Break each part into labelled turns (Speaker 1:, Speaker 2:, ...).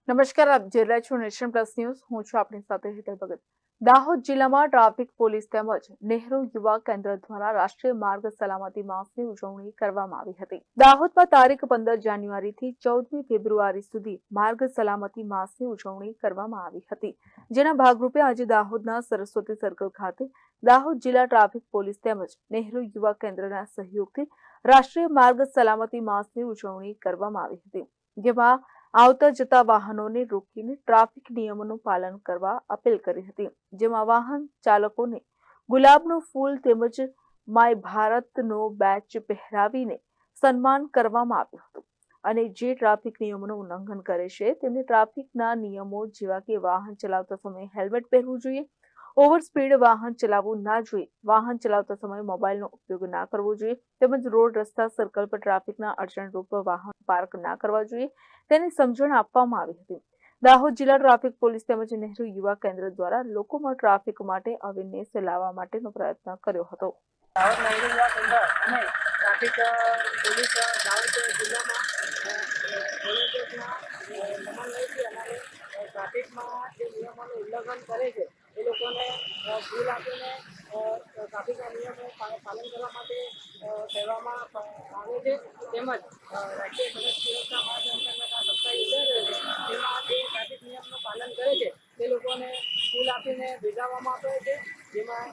Speaker 1: નમસ્કાર, આપ જોઈ રહ્યા છો નેશન પ્લસ ન્યૂઝ. હું છું આપની સાથે હેતલ ભગત. દાહોદ જિલ્લામાં ટ્રાફિક પોલીસ તેમજ નહેરુ યુવા કેન્દ્ર દ્વારા રાષ્ટ્રીય માર્ગ સલામતી માસની ઉજવણી કરવામાં આવી હતી. દાહોદમાં તારીખ 15 જાન્યુઆરીથી 14મી ફેબ્રુઆરી સુધી માર્ગ સલામતી માસની ઉજવણી કરવામાં આવી હતી. જેના ભાગરૂપે આજે દાહોદના સરસ્વતી સર્કલ ખાતે દાહોદ જિલ્લા ટ્રાફિક પોલીસ તેમજ નહેરુ યુવા કેન્દ્રના સહયોગથી રાષ્ટ્રીય માર્ગ સલામતી માસની ઉજવણી કરવામાં આવી હતી. જેમાં આવતા જતા વાહનોને રોકીને ટ્રાફિક નિયમોનું પાલન કરવા અપીલ કરી હતી. જેમાં વાહન ચાલકોને ગુલાબનું ફૂલ તેમજ માય ભારતનો બેચ પહેરાવીને સન્માન કરવામાં આવ્યું હતું. અને જે ટ્રાફિક નિયમોનું ઉલ્લંઘન કરે છે તેમને ટ્રાફિકના નિયમો જેવા કે વાહન ચલાવતા સમયે હેલ્મેટ પહેરવું જોઈએ, ઓવર સ્પીડ વાહન ચલાવવું ના જોઈએ, વાહન ચલાવતા સમયે મોબાઈલનો ઉપયોગ ના કરવો જોઈએ, તેમજ રોડ રસ્તા સર્કલ પર ટ્રાફિકના અડચણરૂપ વાહન પાર્ક ના કરવા જોઈએ તેની સમજણ આપવામાં આવી હતી. દાહોદ જિલ્લા ટ્રાફિક પોલીસ તેમજ નહેરુ યુવા કેન્દ્ર દ્વારા લોકોમાં ટ્રાફિક માટે અવેરનેસ લાવવા માટેનો પ્રયત્ન કર્યો હતો.
Speaker 2: દાહોદ નહેરુ યુવા કેન્દ્ર અને ટ્રાફિક પોલીસ દાહોદ જિલ્લામાં સમન્વયથી અમારે ટ્રાફિકમાં જે નિયમોનું ઉલ્લંઘન કરે છે એ લોકોને ભૂલ આપીને ટ્રાફિકના નિયમો પાલન કરવા માટે કહેવામાં આવે છે. તેમજ રાષ્ટ્રીય સડક સુરક્ષા માસ અંતર્ગત આ સપ્તાહ યોજાઈ રહ્યો છે તેમાં જે ટ્રાફિક નિયમનું પાલન કરે છે તે લોકોને ભૂલ આપીને ભેગાવવામાં આવે છે. જેમાં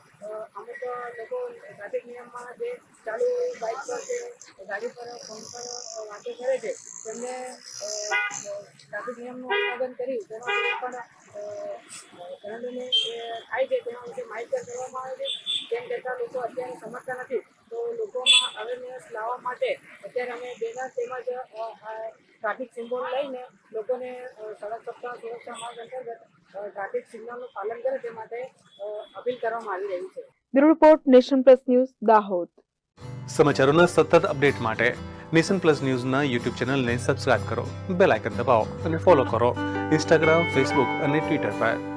Speaker 2: અમુક લોકો ટ્રાફિક નિયમમાં જે ચાલુ બાઇક પર કે ગાડી પર ફોન પર વાતો કરે છે તેમને ટ્રાફિક નિયમનું ઉલ્લંઘન કરી તેમાં પણ દંડને થાય છે તેના વિશે માહિતગાર કરવામાં આવે છે. તેમ છતાં લોકો અત્યારે સમજતા નથી, તો લોકોમાં અવેરનેસ લાવવા માટે અત્યારે અમે બેનર તેમજ ટ્રાફિક સિમ્બોલ લઈને લોકોને સડક સુરક્ષા માર્ગ અંતર્ગત ટ્રાફિક સિગ્નલનું પાલન કરે તે માટે અપીલ કરવામાં આવી રહી છે.
Speaker 1: Bureau report, nation plus news, Dahod.
Speaker 3: સમાચારોના સતત અપડેટ માટે નેશન પ્લસ ન્યૂઝના યુટ્યુબ ચેનલને સબસ્ક્રાઇબ કરો, બેલ આઇકન દબાવો અને ફોલો કરો ઇન્સ્ટાગ્રામ, ફેસબુક અને ટ્વિટર પર.